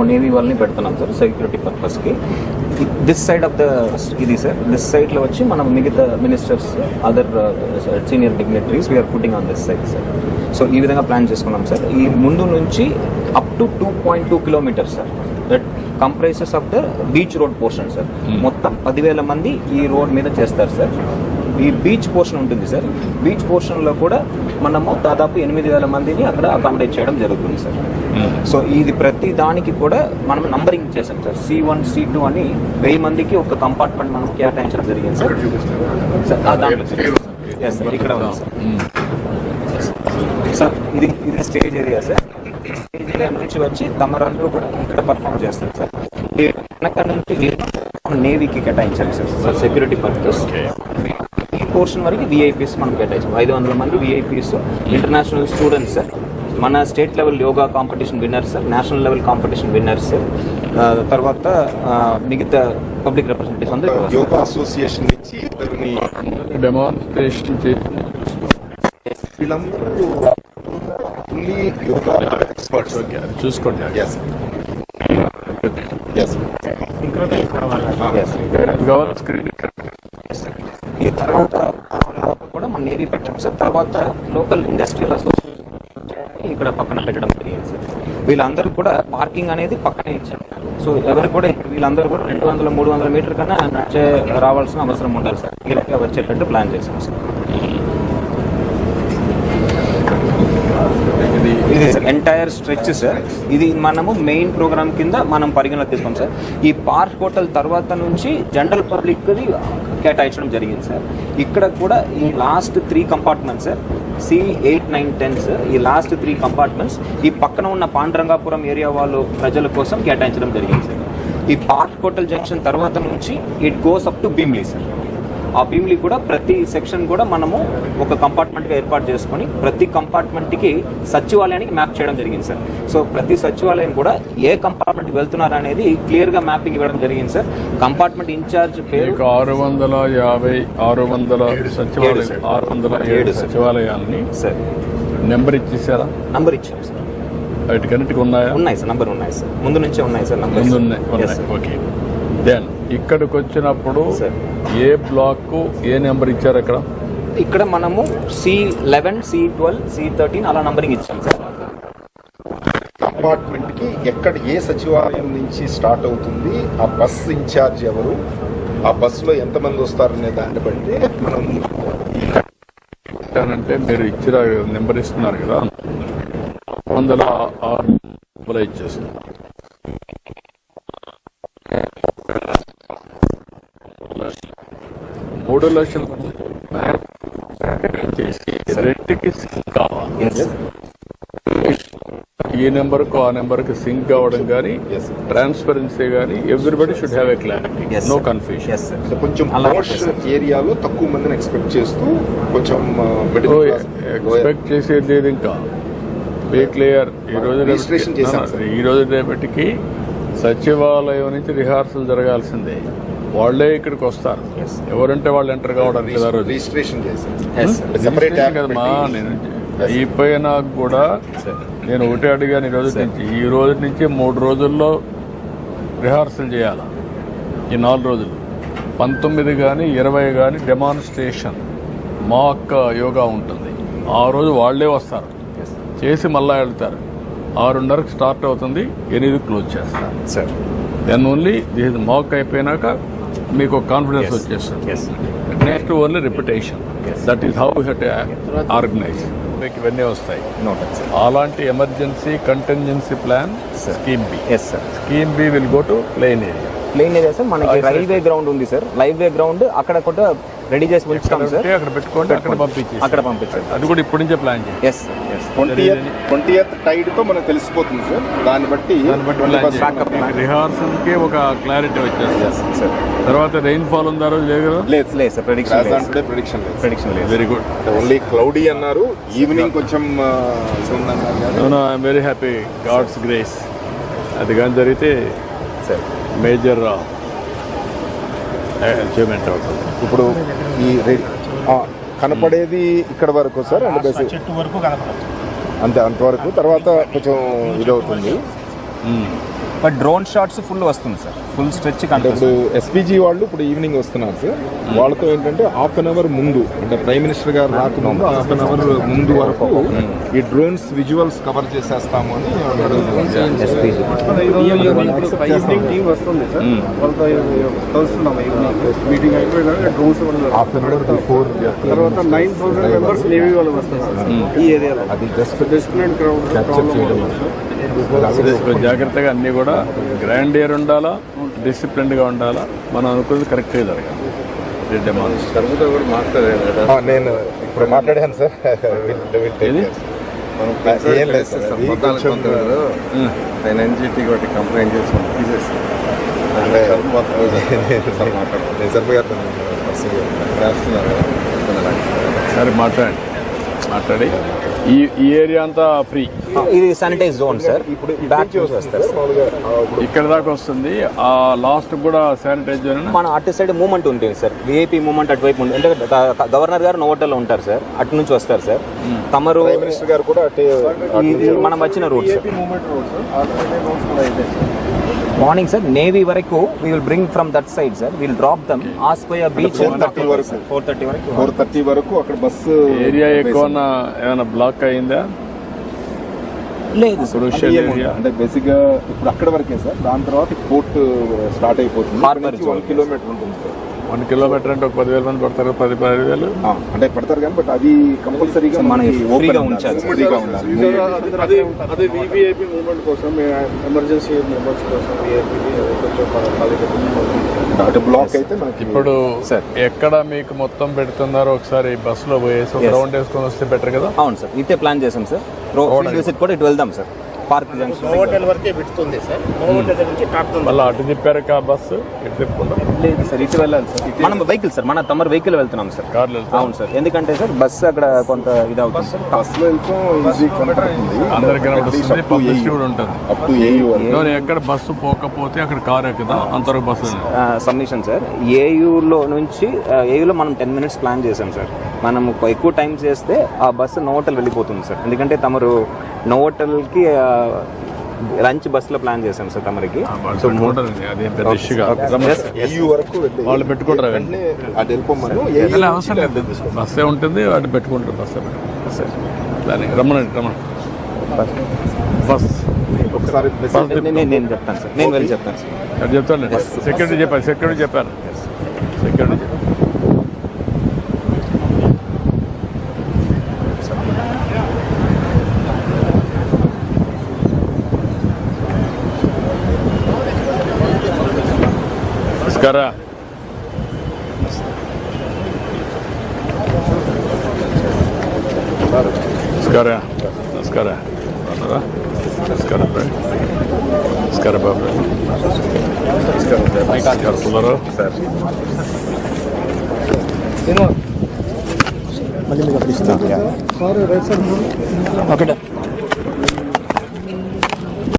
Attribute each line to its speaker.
Speaker 1: మనము నేవీ వాళ్ళని పెడుతున్నాం సార్ సెక్యూరిటీ పర్పస్కి. దిస్ సైడ్ ఆఫ్ ద ఇది సార్, దిస్ సైడ్లో వచ్చి మనం మిగతా ministers, other senior dignitaries we are putting on this side sir. So ఈ విధంగా ప్లాన్ చేసుకున్నాం సార్. ఈ ముందు నుంచి up to 2.2 kilometres sir, that comprises of the beach road portion sir. మొత్తం 10,000 మంది ఈ రోడ్ మీద చేస్తారు సార్. ఈ బీచ్ పోర్షన్ ఉంటుంది సార్. బీచ్ పోర్షన్లో కూడా మనము దాదాపు 8,000 మందిని అక్కడ అకామిడేట్ చేయడం జరుగుతుంది సార్. సో ఇది ప్రతి దానికి కూడా మనం నంబరింగ్ చేసాం సార్. C1, C2 అని 1000 మందికి ఒక కంపార్ట్మెంట్ మనం కేటాయించడం జరిగింది సార్. ఇక్కడ ఉంది సార్. సార్ ఇది stage area sir. Stage area నుంచి వచ్చి తమరందరూ కూడా ఇక్కడ పర్ఫామ్ చేస్తారు సార్. వెనక నుంచి నేవీకి కేటాయించాలి సార్ సెక్యూరిటీ పర్పస్. ఈ పోర్షన్ వరకు విఐపీస్ మనం కేటాయించాం. 500 మంది విఐపీస్, ఇంటర్నేషనల్ స్టూడెంట్స్ సార్, మన state level yoga competition winners sir, national level competition winners sir, తర్వాత మిగతా పబ్లిక్ రిప్రజెంటేటివ్స్ అందరూ
Speaker 2: యోగా అసోసియేషన్ నుంచి
Speaker 3: డెమాన్స్ట్రేషన్ చూసుకోండి.
Speaker 1: ఈ తర్వాత కూడా మన నేవీ పెట్టాం సార్. తర్వాత లోకల్ ఇండస్ట్రియల్ అసోసియేషన్ ఇక్కడ పక్కన పెట్టడం జరిగింది సార్. వీళ్ళందరూ కూడా పార్కింగ్ అనేది పక్కనే ఇచ్చారు. సో ఎవరు కూడా వీళ్ళందరూ కూడా 200-300 మీటర్ కన్నా నడిచే రావాల్సిన అవసరం ఉండాలి సార్. వీళ్ళకి వచ్చేటట్టు ప్లాన్ చేసాం సార్. ఇది ఎంటైర్ స్ట్రెచ్ సార్. ఇది మనము మెయిన్ ప్రోగ్రామ్ కింద మనం పరిగణలో తీసుకున్నాం సార్. ఈ పార్క్ హోటల్ తర్వాత నుంచి జనరల్ పబ్లిక్ది కేటాయించడం జరిగింది సార్. ఇక్కడ కూడా ఈ last 3 compartments sir, C8, 9, 10 sir, ఈ లాస్ట్ 3 కంపార్ట్మెంట్స్ ఈ పక్కన ఉన్న పాండురంగాపురం ఏరియా వాళ్ళు ప్రజల కోసం కేటాయించడం జరిగింది సార్. ఈ పార్క్ హోటల్ జంక్షన్ తర్వాత నుంచి it goes up to Bheemili sir. ఆ భీమ్లీ కూడా ప్రతి సెక్షన్ కూడా మనము ఒక కంపార్ట్మెంట్గా ఏర్పాటు చేసుకొని ప్రతి కంపార్ట్మెంట్కి సచివాలయానికి మ్యాప్ చేయడం జరిగింది సార్. సో ప్రతి సచివాలయం కూడా ఏ కంపార్ట్మెంట్కి వెళ్తున్నారు అనేది క్లియర్గా మ్యాపింగ్ ఇవ్వడం జరిగింది సార్. కంపార్ట్మెంట్ ఇన్ఛార్జ్ పేరు
Speaker 3: 607 సచివాలయాలని
Speaker 1: సార్
Speaker 3: నెంబర్ ఇచ్చేసారా?
Speaker 1: నంబర్ ఇచ్చాం సార్.
Speaker 3: వాటికన్నిటికి ఉన్నాయా?
Speaker 1: ఉన్నాయి సార్, నంబర్ ఉన్నాయి సార్. ముందు నుంచే ఉన్నాయి సార్ నంబర్.
Speaker 3: ముందు ఉన్నాయి. ఓకే. దెన్ ఇక్కడికి వచ్చినప్పుడు ఏ బ్లాక్ ఏ నెంబర్ ఇచ్చారు? అక్కడ
Speaker 1: ఇక్కడ మనము C11, C12, C13 అలా నంబరింగ్ ఇచ్చాం సార్.
Speaker 2: కంపార్ట్మెంట్ కి ఎక్కడ ఏ సచివాలయం నుంచి స్టార్ట్ అవుతుంది, ఆ బస్ ఇన్ఛార్జ్ ఎవరు, ఆ బస్సులో ఎంతమంది వస్తారనే దాన్ని బట్టి మనం
Speaker 3: అంటే మీరు ఇచ్చిన నెంబర్ ఇస్తున్నారు కదా, 106 ఇచ్చేస్తున్నారు. $3 లక్షల రెంట్కి సింక్ కావాలి. ఈ నెంబర్కు ఆ నెంబర్కి సింక్ కావడం కానీ, ట్రాన్స్పరెన్సీ కానీ, everybody should have a clarity, no confusion.
Speaker 2: కొంచెం ఏరియాలో తక్కువ మందిని ఎక్స్పెక్ట్ చేస్తూ కొంచెం
Speaker 3: ఎక్స్పెక్ట్ చేసేది ఇంకా బీ క్లియర్. ఈ రోజు రేపటికి సచివాలయం నుంచి రిహార్సల్ జరగాల్సిందే. వాళ్లే ఇక్కడికి వస్తారు. ఎవరంటే వాళ్ళు ఎంటర్ కావడానికి
Speaker 2: రిజిస్ట్రేషన్
Speaker 3: కదమ్మా. నేను అయిపోయినా కూడా నేను ఒకటే అడిగాను, ఈ రోజు నుంచి 3 రోజుల్లో రిహార్సల్ చేయాలి. ఈ 4 రోజులు 19 కానీ 20 కానీ డెమాన్స్ట్రేషన్ మాక్ యోగా ఉంటుంది. ఆ రోజు వాళ్లే వస్తారు, చేసి మళ్ళా వెళ్తారు. 6:30కి స్టార్ట్ అవుతుంది, 8కి క్లోజ్ చేస్తారు
Speaker 1: sir.
Speaker 3: Then only this mock అయిపోయినాక మీకు కాన్ఫిడెన్స్ వచ్చేస్తుంది. Next only repetition. That is how you have to organize. మీకు ఇవన్నీ వస్తాయి. అలాంటి emergency contingency plan scheme B. Scheme B will go to plain area.
Speaker 1: Plain area sir. మనకి railway ground ఉంది sir. Railway ground అక్కడ కూడా ready చేసి ఉంచుతాం సార్.
Speaker 3: అక్కడ పెట్టుకోండి, అక్కడ పంపించాలి. అది కూడా ఇప్పటి నుంచే ప్లాన్ చేయాలి.
Speaker 2: 20th టైడ్ తో మనకు తెలిసిపోతుంది సార్. దాన్ని బట్టి
Speaker 3: రిహార్సల్ కి ఒక క్లారిటీ వచ్చేస్తుంది సార్. తర్వాత రెయిన్ ఫాల్ ఉందా రోజు?
Speaker 1: లేదు సార్.
Speaker 2: ప్రెడిక్షన్ లేదు.
Speaker 3: Very good.
Speaker 2: ఓన్లీ క్లౌడీ అన్నారు. ఈవినింగ్ కొంచెం
Speaker 3: I'm very happy. God's grace. అది కానీ జరిగితే సార్ మేజర్ అచీవ్మెంట్ అవుతుంది.
Speaker 2: ఇప్పుడు ఈ కనపడేది ఇక్కడ వరకు సార్, అండ్
Speaker 4: చెట్టు వరకు కనపడదు
Speaker 2: అంతవరకు. తర్వాత కొంచెం ఇదవుతుంది.
Speaker 1: బట్ డ్రోన్ షాట్స్ ఫుల్ వస్తుంది సార్, ఫుల్ స్ట్రెచ్
Speaker 2: ఇప్పుడు
Speaker 1: కనిపిస్తుంది.
Speaker 2: ఎస్పీజీ వాళ్ళు ఇప్పుడు ఈవినింగ్ వస్తున్నారు సార్, వాళ్ళతో ఏంటంటే హాఫ్ అన్ అవర్ ముందు అంటే ప్రైమ్ మినిస్టర్ గారు రాకముందు హాఫ్ అన్ అవర్ ముందు వరకు ఈ డ్రోన్స్ విజువల్స్ కవర్ చేసేస్తాము అని వాళ్ళు అడుగుతున్నారు.
Speaker 4: ఈవినింగ్ టీం వస్తుంది సార్, వాళ్ళతో కలుస్తున్నాం. ఈవినింగ్ మీటింగ్ అయిపోయినా drones
Speaker 2: half an hour before
Speaker 4: తర్వాత 9,000 మెంబర్స్ నేవీ వాళ్ళు వస్తారు సార్ ఈ ఏరియాలో.
Speaker 2: అది జస్ట్
Speaker 4: డిస్ప్లేన్ క్రౌడ్
Speaker 2: క్యాప్చర్ చేయడం.
Speaker 3: జాగ్రత్తగా అన్నీ కూడా గ్రాండ్ ఇయర్ ఉండాలా, డిసిప్లిన్డ్గా ఉండాలా, మనం అనుకున్నది కరెక్ట్గా జరగాలి.
Speaker 2: నేను ఇప్పుడు మాట్లాడాను సార్. ఏం లేదు సార్,
Speaker 5: ఎన్జిటి ఒకటి కంప్లైంట్ చేసి తీసేసి
Speaker 2: నిజర్భ గారితో
Speaker 5: రాస్తున్నారు.
Speaker 3: సరే మాట్లాడి ఈ ఏరియా అంతా ఫ్రీ,
Speaker 1: ఇది శానిటైజ్ జోన్ సార్. ఇప్పుడు బ్యాక్ వస్తారు,
Speaker 3: ఇక్కడ దాకా వస్తుంది. ఆ లాస్ట్ కూడా శానిటైజ్ జోన్.
Speaker 1: మన అటు సైడ్ మూమెంట్ ఉంటుంది సార్, విఐపి మూమెంట్ అటువైపు ఉంటుంది. అంటే గవర్నర్ గారు నోవోటల్లో ఉంటారు సార్, అటు నుంచి వస్తారు సార్. తమరు
Speaker 2: ప్రైమ్ మినిస్టర్ గారు కూడా అటే
Speaker 1: ఇది మనం వచ్చిన route sir.
Speaker 4: Movement road sir, కూడా అయితే
Speaker 1: మార్నింగ్ సార్ నేవీ వరకు we will bring from that side sir, will drop them ఆస్కోయ బీచ్
Speaker 2: 4:30 వరకు 4:30 వరకు అక్కడ బస్సు
Speaker 3: ఏరియా ఎక్కువ ఏమైనా బ్లాక్ అయిందా?
Speaker 1: లేదు సార్.
Speaker 3: క్రూషియల్ ఏరియా
Speaker 2: అంటే బేసిక్ గా ఇప్పుడు అక్కడ వరకే సార్, దాని తర్వాత పోర్ట్ స్టార్ట్ అయిపోతుంది.
Speaker 1: Harbour
Speaker 2: 1 కిలోమీటర్ ఉంటుంది సార్.
Speaker 3: 1 కిలోమీటర్ అంటే ఒక 10,000 మంది పడతారు, 10,000
Speaker 2: అంటే పడతారు కానీ బట్ అది కంపల్సరీగా
Speaker 1: మనకి
Speaker 2: ఓపెన్
Speaker 1: ఫ్రీగా ఉంచాలి.
Speaker 2: ఫ్రీగా ఉండాలి.
Speaker 4: అదే వివిఐపి మూవ్మెంట్ కోసం, ఎమర్జెన్సీ మెంబర్స్ కోసం
Speaker 2: అటు బ్లాక్ అయితే మనకి
Speaker 3: ఇప్పుడు
Speaker 1: సార్.
Speaker 3: ఎక్కడ మీకు మొత్తం పెడుతున్నారో ఒకసారి బస్సులో పోయేసి ఒక రౌండ్ వేసుకొని వస్తే బెటర్ కదా.
Speaker 1: అవును సార్, ఇటే ప్లాన్ చేసాం సార్. ఫీల్డ్ విజిట్ కూడా ఇటు వెళ్దాం సార్, పార్క్ జంక్షన్.
Speaker 4: హోటల్ వరకే పెడుతుంది సార్, హోటల్ దగ్గర నుంచి టాప్
Speaker 3: మళ్ళీ అటు తిప్పారు ఆ బస్సు, ఇటు తిప్పుకుంటాం.
Speaker 1: లేదు సార్, ఇటు వెళ్ళాలి సార్. మనం వెహికల్ సార్, మన తమరు వెహికల్ వెళ్తున్నాం సార్.
Speaker 3: కార్లు వెళ్తాం.
Speaker 1: అవును సార్, ఎందుకంటే సార్ బస్సు అక్కడ కొంత ఇది అవుతుంది సార్.
Speaker 2: బస్సులో వెళ్తాం ఈజీ కనపడుతుంది.
Speaker 3: అందరికి కనబడుతుంది, పబ్లిసిటీ కూడా ఉంటుంది.
Speaker 2: అప్ టు ఏయూ వరకు.
Speaker 3: ఎవరు ఎక్కడ బస్సు పోకపోతే అక్కడ కారు ఎక్కుదాం, అంతవరకు బస్సు
Speaker 1: సబ్మిషన్ సార్. ఏయూలో నుంచి ఏయూలో మనం 10 minutes ప్లాన్ చేసాం సార్. మనం ఎక్కువ టైం చేస్తే ఆ బస్సు నోవోటల్ వెళ్ళిపోతుంది సార్, ఎందుకంటే తమరు నోవోటల్కి లంచ్ బస్సులో ప్లాన్ చేసాం సార్ తమరికి. సో
Speaker 3: అదేం పెద్ద ఇష్యూగా
Speaker 2: ఏయూ వరకు వెళ్ళి
Speaker 3: వాళ్ళు పెట్టుకుంటారు అవన్నీ.
Speaker 2: వెంటనే అటు వెళ్ళిపోమను.
Speaker 3: అసలు అవసరం లేదు, బస్సే ఉంటుంది, వాటి పెట్టుకుంటారు. బస్సే సార్ దాన్ని రమ్మనండి బస్
Speaker 2: ఒకసారి
Speaker 1: నేను చెప్తాను సార్, నేను వెళ్ళి చెప్తాను సార్.
Speaker 3: అది చెప్తాను. సెక్యూరిటీ చెప్పాను, సెక్యూరిటీ చెప్పాను. నమస్కారం. నమస్కారం బాబు. నమస్కారం పుల్లారావు.
Speaker 1: ఓకే